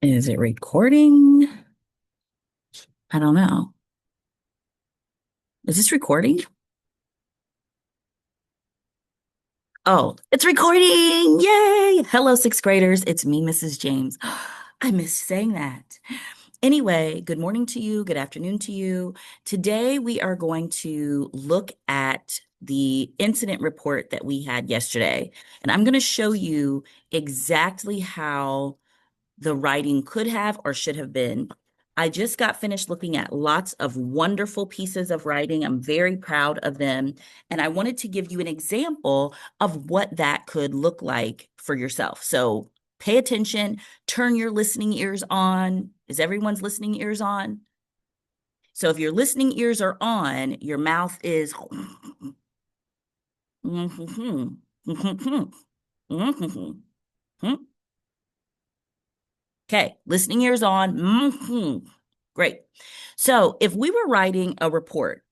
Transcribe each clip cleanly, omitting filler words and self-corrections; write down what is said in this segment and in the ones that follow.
Is it recording? I don't know. Is this recording? Oh, it's recording! Yay! Hello, sixth graders. It's me, Mrs. James. I miss saying that. Anyway, good morning to you. Good afternoon to you. Today, we are going to look at the incident report that we had yesterday. And I'm going to show you exactly how the writing could have or should have been. I just got finished looking at lots of wonderful pieces of writing. I'm very proud of them. And I wanted to give you an example of what that could look like for yourself. So pay attention, turn your listening ears on. Is everyone's listening ears on? So if your listening ears are on, your mouth is Okay, listening ears on. Great. So if we were writing a report,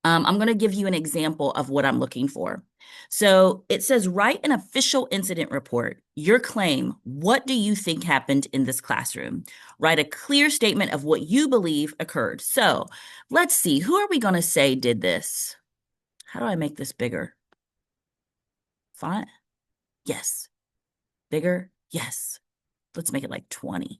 I'm going to give you an example of what I'm looking for. So it says, write an official incident report. Your claim, what do you think happened in this classroom? Write a clear statement of what you believe occurred. So let's see, who are we going to say did this? How do I make this bigger? Font? Yes. Bigger? Yes. Let's make it like 20.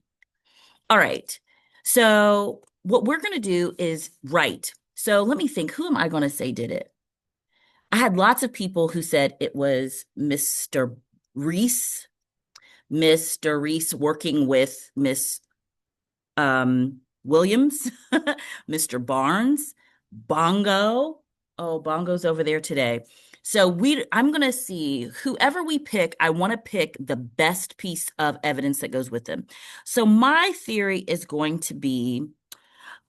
All right. So what we're going to do is write. So let me think, who am I going to say did it? I had lots of people who said it was Mr. Reese, Mr. Reese working with Miss Williams, Mr. Barnes, Bongo. Oh, Bongo's over there today. So I'm going to see whoever we pick, I want to pick the best piece of evidence that goes with them. So my theory is going to be,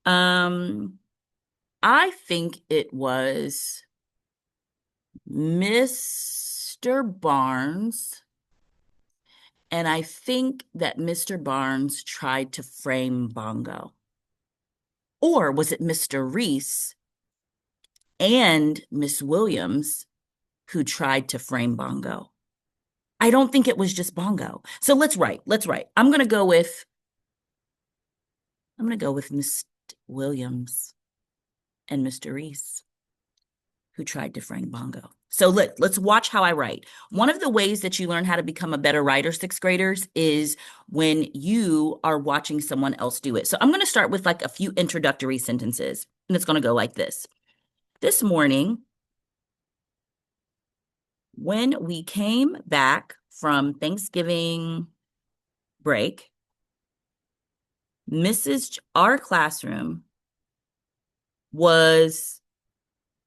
um, I think it was Mr. Barnes, and I think that Mr. Barnes tried to frame Bongo. Or was it Mr. Reese and Miss Williams who tried to frame Bongo? I don't think it was just Bongo. So let's write. Let's write. I'm gonna go with Miss Williams and Mr. Reese who tried to frame Bongo. So let's watch how I write. One of the ways that you learn how to become a better writer, sixth graders, is when you are watching someone else do it. So I'm going to start with like a few introductory sentences, and it's going to go like this. This morning, when we came back from Thanksgiving break, our classroom was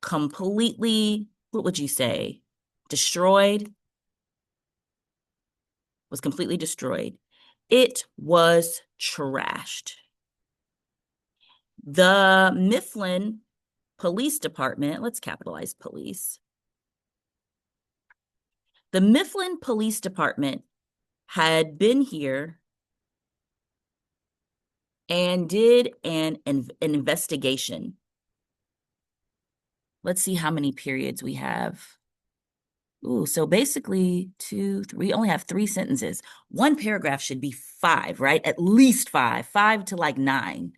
completely, what would you say, destroyed? Was completely destroyed. It was trashed. The Mifflin Police Department, let's capitalize police. The Mifflin Police Department had been here and did an investigation. Let's see how many periods we have. Ooh, so basically we only have 3 sentences. One paragraph should be 5, right? At least 5 to like 9.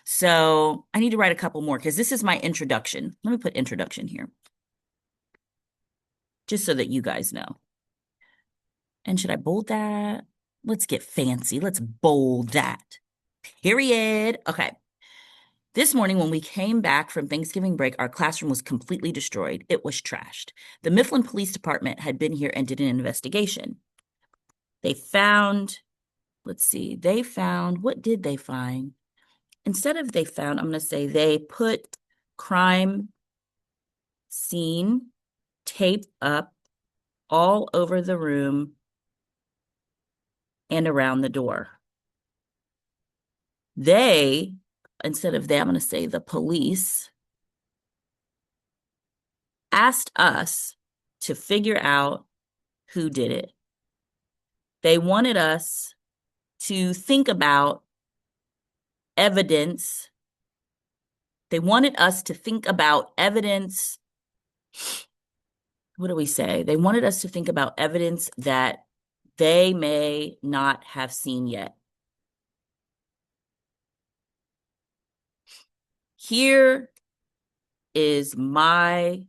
So I need to write a couple more because this is my introduction. Let me put introduction here, just so that you guys know. And should I bold that? Let's get fancy. Let's bold that. Period. Okay. This morning, when we came back from Thanksgiving break, our classroom was completely destroyed. It was trashed. The Mifflin Police Department had been here and did an investigation. They found, let's see, what did they find? Instead of they found, I'm going to say they put crime scene tape up all over the room and around the door. Instead of they, I'm going to say the police asked us to figure out who did it. They wanted us to think about evidence. They wanted us to think about evidence. What do we say? They wanted us to think about evidence that they may not have seen yet. Here is my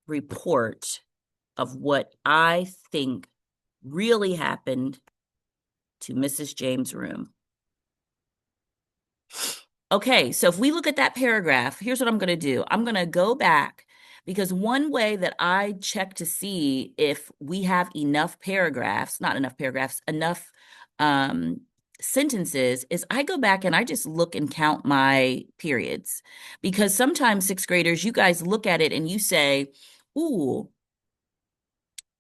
report of what I think really happened to Mrs. James' room. Okay, so if we look at that paragraph, here's what I'm going to do. I'm going to go back because one way that I check to see if we have enough paragraphs, not enough paragraphs, enough sentences is I go back and I just look and count my periods. Because sometimes sixth graders, you guys look at it and you say, ooh,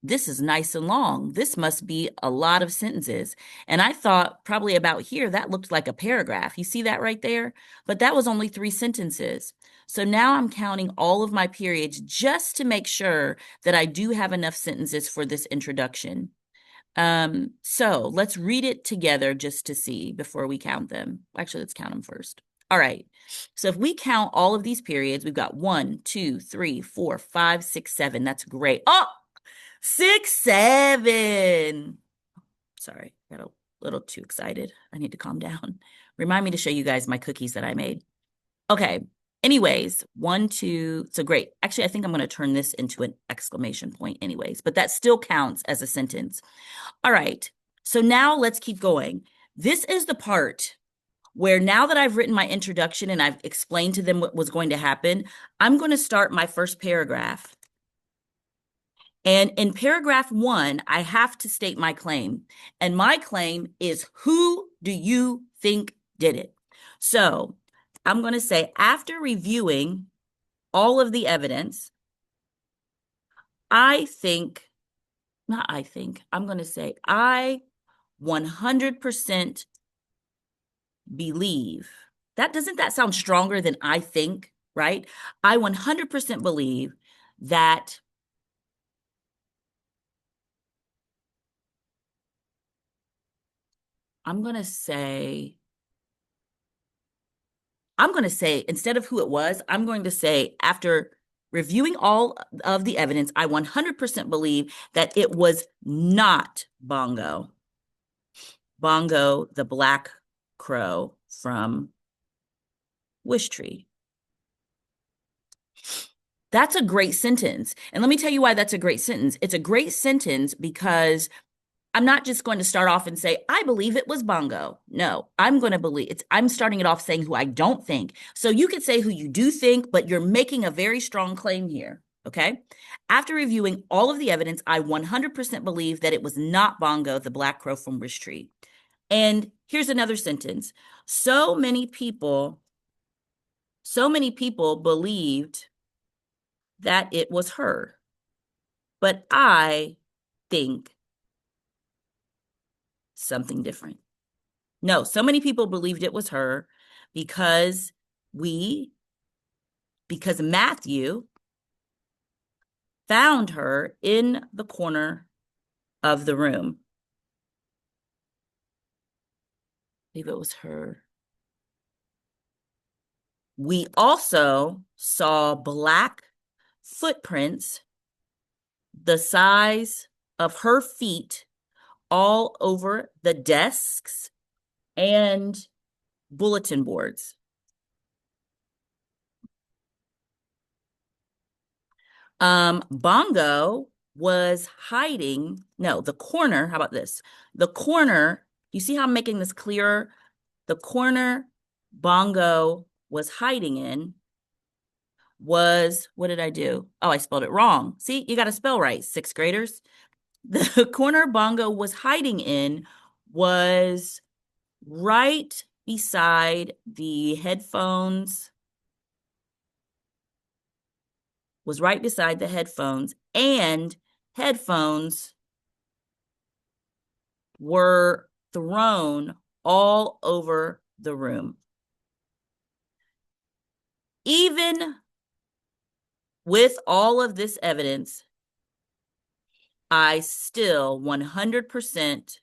this is nice and long. This must be a lot of sentences. And I thought probably about here, that looked like a paragraph. You see that right there? But that was only 3 sentences. So now I'm counting all of my periods just to make sure that I do have enough sentences for this introduction. So let's read it together just to see before we count them. Actually, let's count them first. All right. So if we count all of these periods, we've got 1, 2, 3, 4, 5, 6, 7. That's great. Oh, 6, 7. Sorry, got a little too excited. I need to calm down. Remind me to show you guys my cookies that I made. Okay. Anyways, 1, 2. So great. Actually, I think I'm going to turn this into an exclamation point anyways, but that still counts as a sentence. All right. So now let's keep going. This is the part where now that I've written my introduction and I've explained to them what was going to happen, I'm going to start my first paragraph. And in paragraph 1, I have to state my claim. And my claim is, who do you think did it? So I'm going to say, after reviewing all of the evidence, I'm going to say, I 100% believe. Doesn't that sound stronger than I think, right? I 100% believe that I'm going to say, instead of who it was, I'm going to say, after reviewing all of the evidence, I 100% believe that it was not Bongo. Bongo, the black crow from Wish Tree. That's a great sentence. And let me tell you why that's a great sentence. It's a great sentence because I'm not just going to start off and say, I believe it was Bongo. No, I'm going to believe I'm starting it off saying who I don't think. So you could say who you do think, but you're making a very strong claim here. Okay. After reviewing all of the evidence, I 100% believe that it was not Bongo, the black crow from Wish Tree. And here's another sentence. So many people believed that it was her, but I think something different. No, so many people believed it was her because Matthew found her in the corner of the room. I believe it was her. We also saw black footprints the size of her feet all over the desks and bulletin boards. Bongo was hiding. No, the corner. How about this? The corner. You see how I'm making this clearer? The corner Bongo was hiding in was, what did I do? Oh, I spelled it wrong. See, you got to spell right, sixth graders. The corner Bongo was hiding in was right beside the headphones, and headphones were thrown all over the room. Even with all of this evidence, I still 100%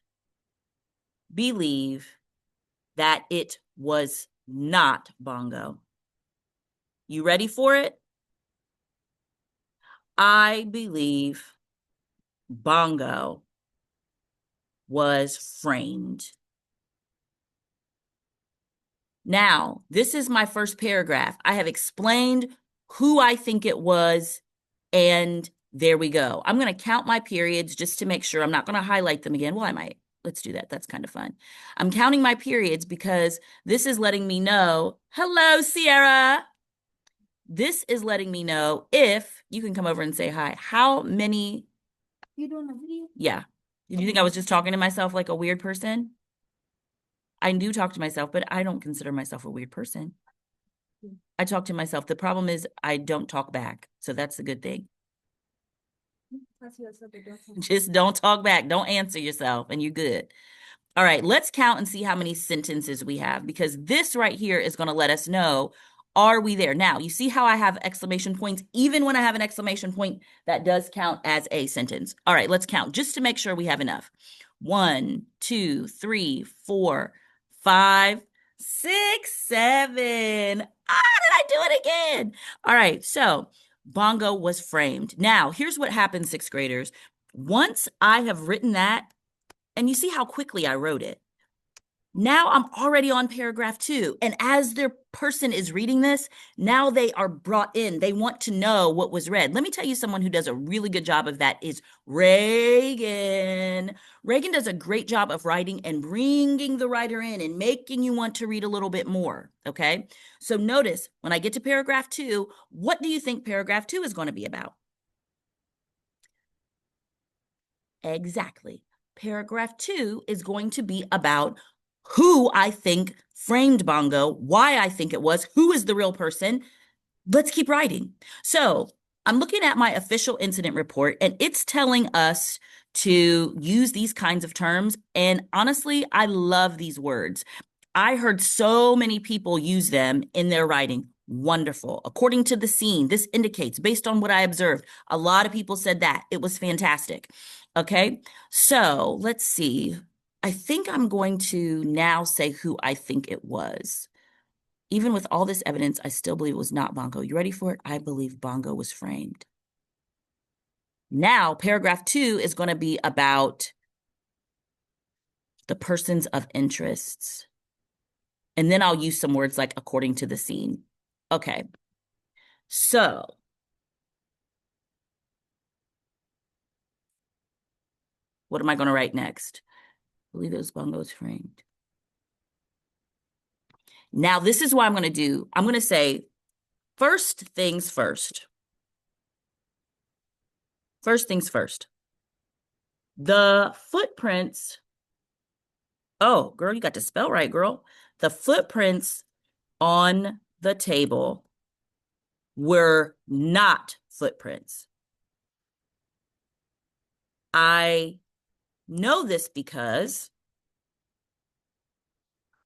believe that it was not Bongo. You ready for it? I believe Bongo was framed. Now, this is my first paragraph. I have explained who I think it was, and there we go. I'm going to count my periods just to make sure. I'm not going to highlight them again. Well, I might. Let's do that. That's kind of fun. I'm counting my periods because this is letting me know, hello, Sierra. This is letting me know if you can come over and say hi. How many? You doing a video? Yeah. Did you think I was just talking to myself like a weird person? I do talk to myself, but I don't consider myself a weird person. I talk to myself. The problem is I don't talk back. So that's the good thing. Just don't talk back. Don't answer yourself, and you're good. All right, let's count and see how many sentences we have, because this right here is going to let us know, are we there? Now, you see how I have exclamation points? Even when I have an exclamation point, that does count as a sentence. All right, let's count just to make sure we have enough. 1, 2, 3, 4, 5, 6, 7. Ah, did I do it again? All right, so Bongo was framed. Now, here's what happens, sixth graders. Once I have written that, and you see how quickly I wrote it. Now I'm already on paragraph 2. And as their person is reading this, now they are brought in. They want to know what was read. Let me tell you, someone who does a really good job of that is Reagan. Reagan does a great job of writing and bringing the writer in and making you want to read a little bit more. Okay. So notice when I get to paragraph 2, what do you think paragraph 2 is going to be about? Exactly. Paragraph 2 is going to be about who I think framed Bongo, why I think it was, who is the real person. Let's keep writing. So I'm looking at my official incident report, and it's telling us to use these kinds of terms. And honestly, I love these words. I heard so many people use them in their writing. Wonderful. According to the scene, this indicates, based on what I observed, a lot of people said that. It was fantastic. Okay, so let's see. I think I'm going to now say who I think it was. Even with all this evidence, I still believe it was not Bongo. You ready for it? I believe Bongo was framed. Now, paragraph 2 is going to be about the persons of interests. And then I'll use some words like according to the scene. Okay. So, what am I going to write next? I believe it was Bongo's framed. Now, this is what I'm going to do. I'm going to say, first things first. First things first. The footprints. Oh, girl, you got to spell right, girl. The footprints on the table were not footprints. I know this because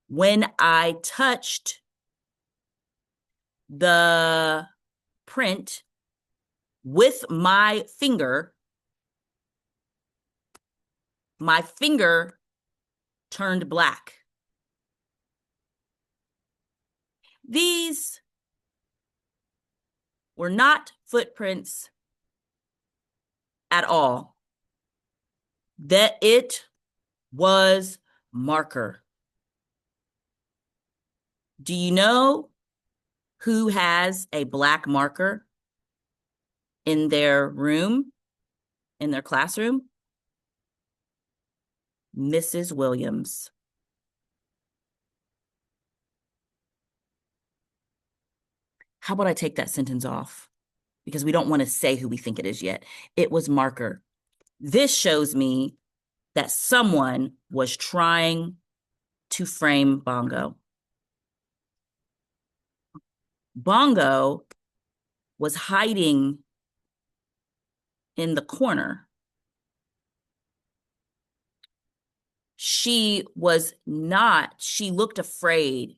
when I touched the print with my finger turned black. These were not footprints at all. That it was marker. Do you know who has a black marker in their room, in their classroom? Mrs. Williams. How about I take that sentence off? Because we don't want to say who we think it is yet. It was marker. This shows me that someone was trying to frame Bongo. Bongo was hiding in the corner. She looked afraid,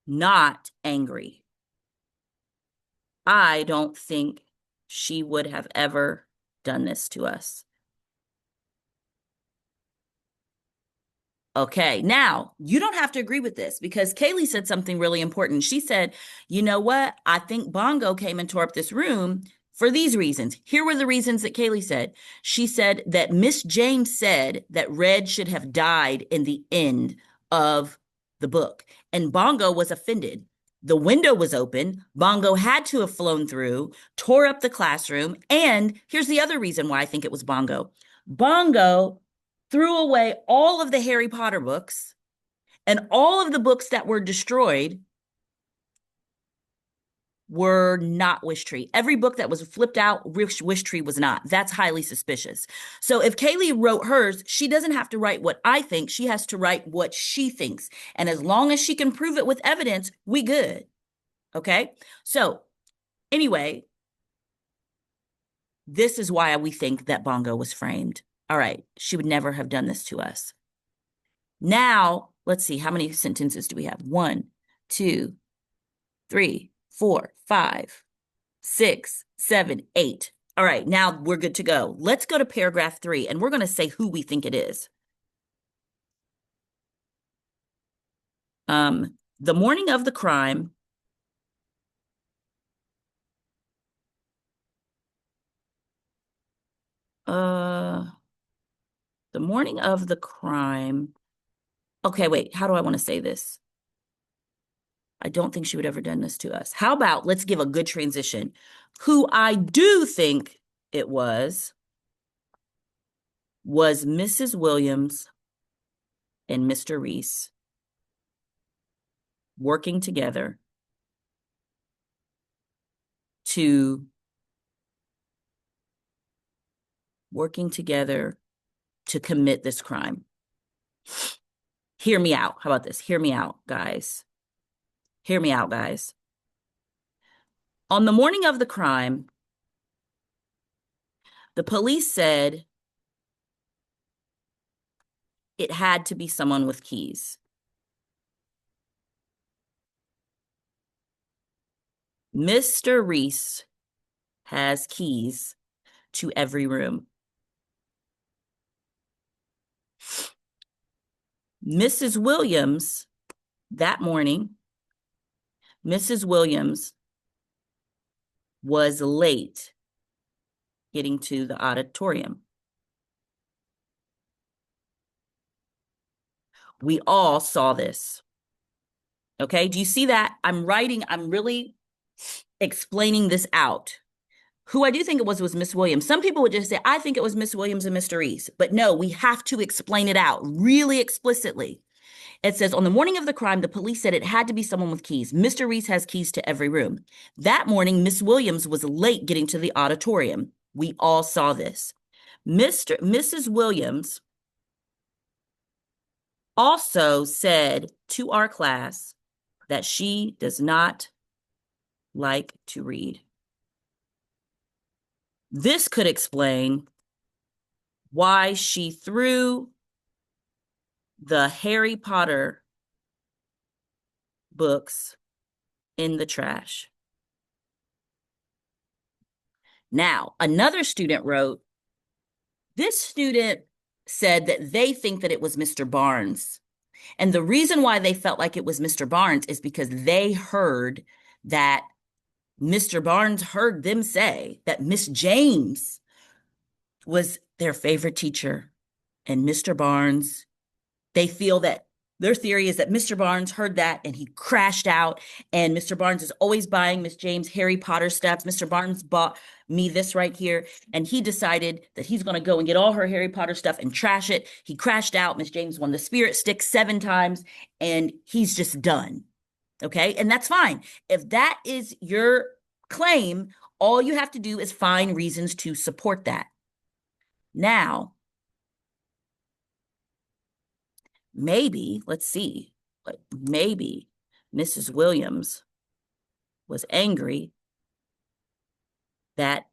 not angry. I don't think she would have ever done this to us. Okay, now you don't have to agree with this because Kaylee said something really important. She said, you know what? I think Bongo came and tore up this room for these reasons. Here were the reasons that Kaylee said. She said that Miss James said that Red should have died in the end of the book. And Bongo was offended. The window was open. Bongo had to have flown through, tore up the classroom. And here's the other reason why I think it was Bongo. Bongo threw away all of the Harry Potter books, and all of the books that were destroyed were not Wish Tree. Every book that was flipped out, Wish Tree was not. That's highly suspicious. So if Kaylee wrote hers, she doesn't have to write what I think. She has to write what she thinks. And as long as she can prove it with evidence, we good. Okay? So anyway, this is why we think that Bongo was framed. All right. She would never have done this to us. Now, let's see. How many sentences do we have? 1, 2, 3, 4, 5, 6, 7, 8. All right, now we're good to go. Let's go to paragraph 3, and we're going to say who we think it is. The morning of the crime, the morning of the crime. Okay, wait, how do I want to say this? I don't think she would ever done this to us. How about let's give a good transition. Who I do think it was Mrs. Williams and Mr. Reese working together to commit this crime. Hear me out. How about this? Hear me out, guys. Hear me out, guys. On the morning of the crime, the police said it had to be someone with keys. Mr. Reese has keys to every room. Mrs. Williams, that morning, Mrs. Williams was late getting to the auditorium. We all saw this. Okay, do you see that? I'm really explaining this out. Who I do think it was Miss Williams. Some people would just say, I think it was Miss Williams and Mr. Reese. But no, we have to explain it out really explicitly. It says, on the morning of the crime, the police said it had to be someone with keys. Mr. Reese has keys to every room. That morning, Miss Williams was late getting to the auditorium. We all saw this. Mrs. Williams also said to our class that she does not like to read. This could explain why she threw the Harry Potter books in the trash. Now, another student wrote, this student said that they think that it was Mr. Barnes. And the reason why they felt like it was Mr. Barnes is because they heard that Mr. Barnes heard them say that Miss James was their favorite teacher. And Mr. Barnes, they feel that their theory is that Mr. Barnes heard that and he crashed out. And Mr. Barnes is always buying Miss James Harry Potter stuff. Mr. Barnes bought me this right here. And he decided that he's going to go and get all her Harry Potter stuff and trash it. He crashed out. Miss James won the spirit stick 7 times and he's just done. Okay. And that's fine. If that is your claim, all you have to do is find reasons to support that. Now, maybe, let's see, but maybe Mrs. Williams was angry that,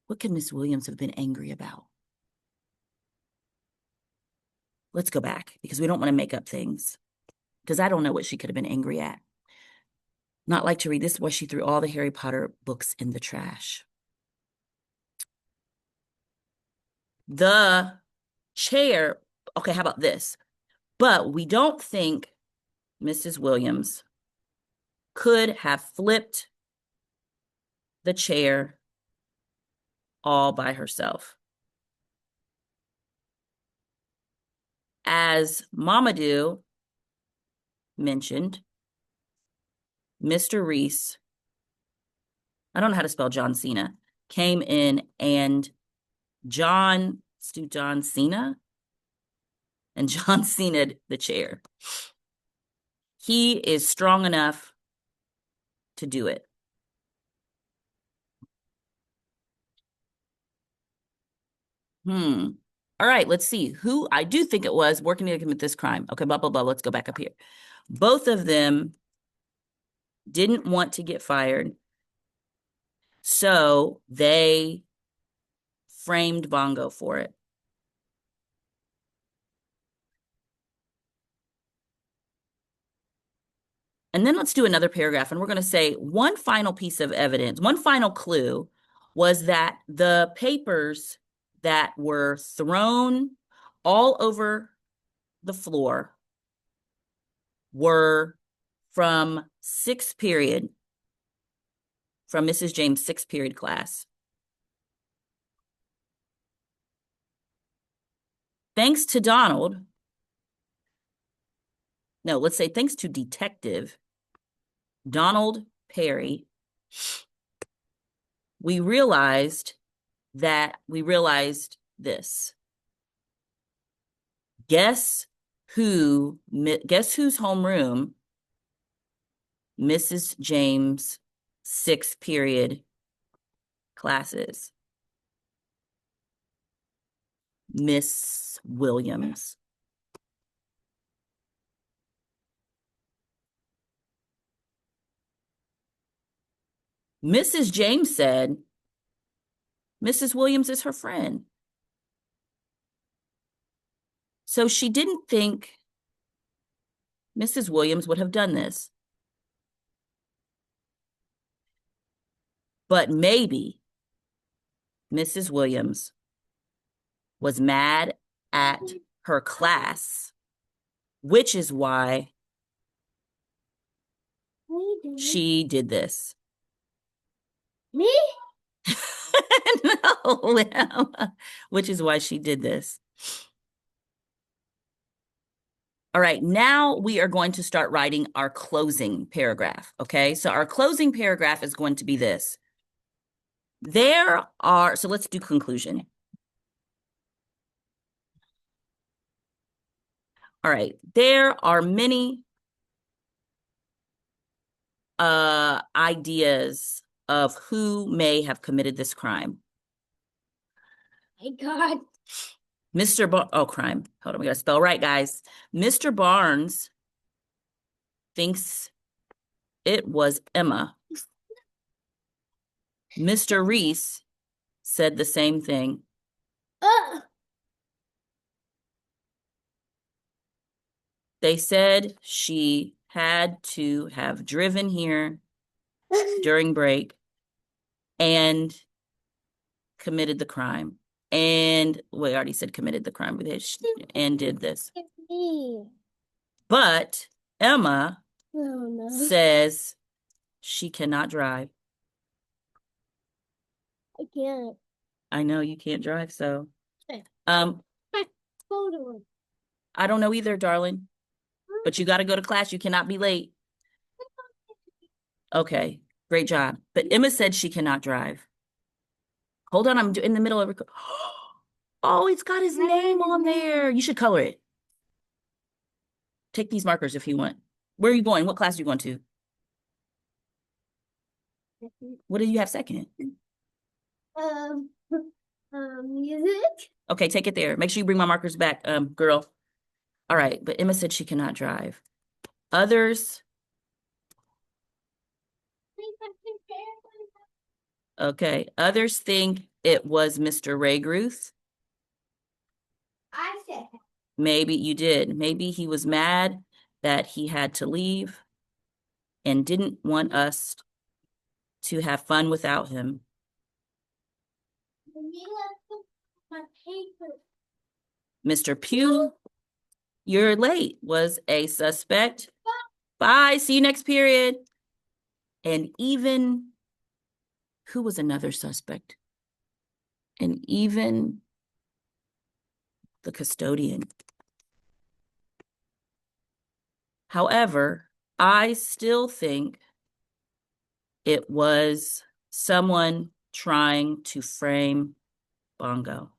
what could Miss Williams have been angry about? Let's go back because we don't want to make up things because I don't know what she could have been angry at. Not like to read. This was she threw all the Harry Potter books in the trash. The chair, okay, how about this? But we don't think Mrs. Williams could have flipped the chair all by herself. as Mamadou mentioned, Mr. Reese, I don't know how to spell John Cena, came in and John Cena and John Cena'd the chair. He is strong enough to do it. All right, let's see. Who I do think it was working to commit this crime. Okay, blah, blah, blah. Let's go back up here. Both of them didn't want to get fired, so they framed Bongo for it. And then let's do another paragraph, and we're going to say one final piece of evidence, one final clue was that the papers that were thrown all over the floor were from sixth period, from Mrs. James' sixth period class. Thanks to Donald, no, let's say thanks to Detective Donald Perry, we realized this. Guess whose homeroom Mrs. James' sixth period classes? Miss Williams. Mrs. James said Mrs. Williams is her friend. So she didn't think Mrs. Williams would have done this. But maybe Mrs. Williams was mad at her class, which is why she did this. Me? No, Emma, which is why she did this. All right, now we are going to start writing our closing paragraph, okay? So our closing paragraph is going to be this. So let's do conclusion. All right, there are many ideas of who may have committed this crime. My God. Crime. Hold on, we gotta spell right, guys. Mr. Barnes thinks it was Emma. Mr. Reese said the same thing. They said she had to have driven here during break and committed the crime. And we already said committed the crime and did this. But Emma says she cannot drive. I can't. I know you can't drive, so. Photo. I don't know either, darling. But you got to go to class. You cannot be late. Okay, great job. But Emma said she cannot drive. Hold on, I'm in the middle of. Oh, it's got his name on there. You should color it. Take these markers if you want. Where are you going? What class are you going to? What do you have second? Music. Okay, take it there. Make sure you bring my markers back, girl. All right, but Emma said she cannot drive. Others. Okay, others think it was Mr. Rayruth. I said. Maybe you did. Maybe he was mad that he had to leave and didn't want us to have fun without him. Mr. Pugh, you're late, was a suspect. Bye, see you next period. And even, who was another suspect? And even the custodian. However, I still think it was someone trying to frame Bongo.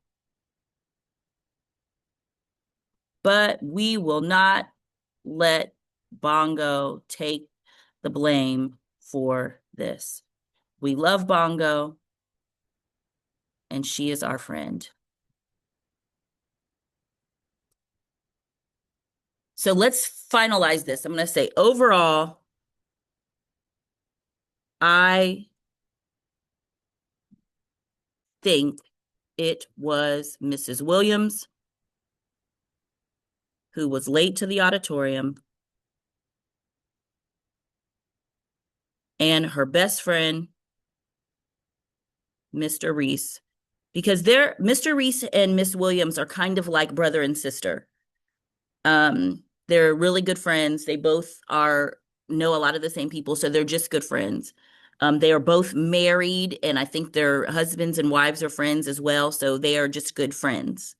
But we will not let Bongo take the blame for this. We love Bongo, and she is our friend. So let's finalize this. I'm going to say overall, I think it was Mrs. Williams who was late to the auditorium and her best friend, Mr. Reese, because Mr. Reese and Miss Williams are kind of like brother and sister. They're really good friends. They both know a lot of the same people, so they're just good friends. They are both married, and I think their husbands and wives are friends as well, so they are just good friends.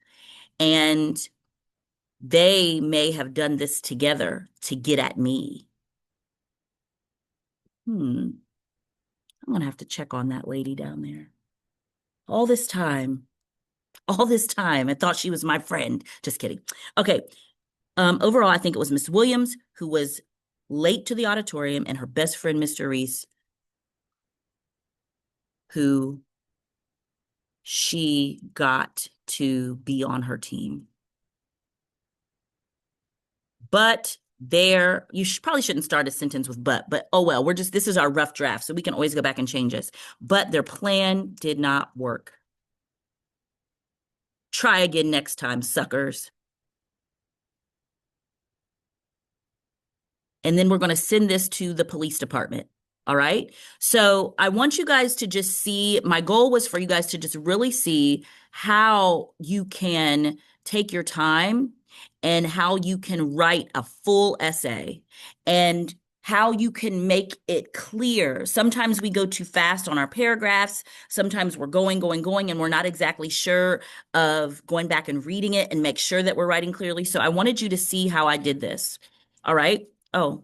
And they may have done this together to get at me. I'm gonna have to check on that lady down there. All this time, I thought she was my friend. Just kidding. Okay. Overall, I think it was Miss Williams who was late to the auditorium and her best friend, Mr. Reese, who she got to be on her team. But probably shouldn't start a sentence with but oh well, this is our rough draft, so we can always go back and change this. But their plan did not work. Try again next time, suckers. And then we're going to send this to the police department. All right. So I want you guys to just see, my goal was for you guys to just really see how you can take your time and how you can write a full essay and how you can make it clear. Sometimes we go too fast on our paragraphs. Sometimes we're going, and we're not exactly sure of going back and reading it and make sure that we're writing clearly. So I wanted you to see how I did this. All right. Oh,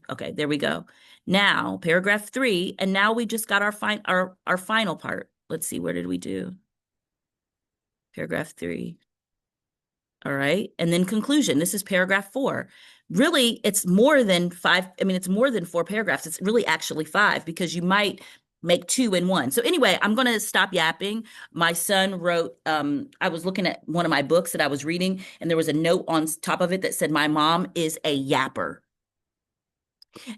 okay, there we go. Now, paragraph 3, and now we just got our final part. Let's see, where did we do? Paragraph 3. All right, and then conclusion. This is paragraph 4. Really, it's more than 5. I mean, it's more than 4 paragraphs. It's really actually 5 because you might make 2 in 1. So anyway, I'm going to stop yapping. My son wrote, I was looking at one of my books that I was reading, and there was a note on top of it that said, "My mom is a yapper."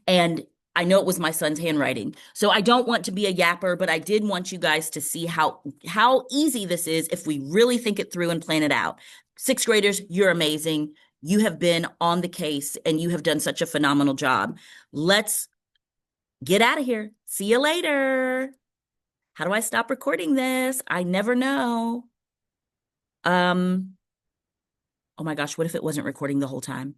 And I know it was my son's handwriting. So I don't want to be a yapper, but I did want you guys to see how easy this is if we really think it through and plan it out. 6th graders, you're amazing. You have been on the case and you have done such a phenomenal job. Let's get out of here. See you later. How do I stop recording this? I never know. Oh my gosh, what if it wasn't recording the whole time?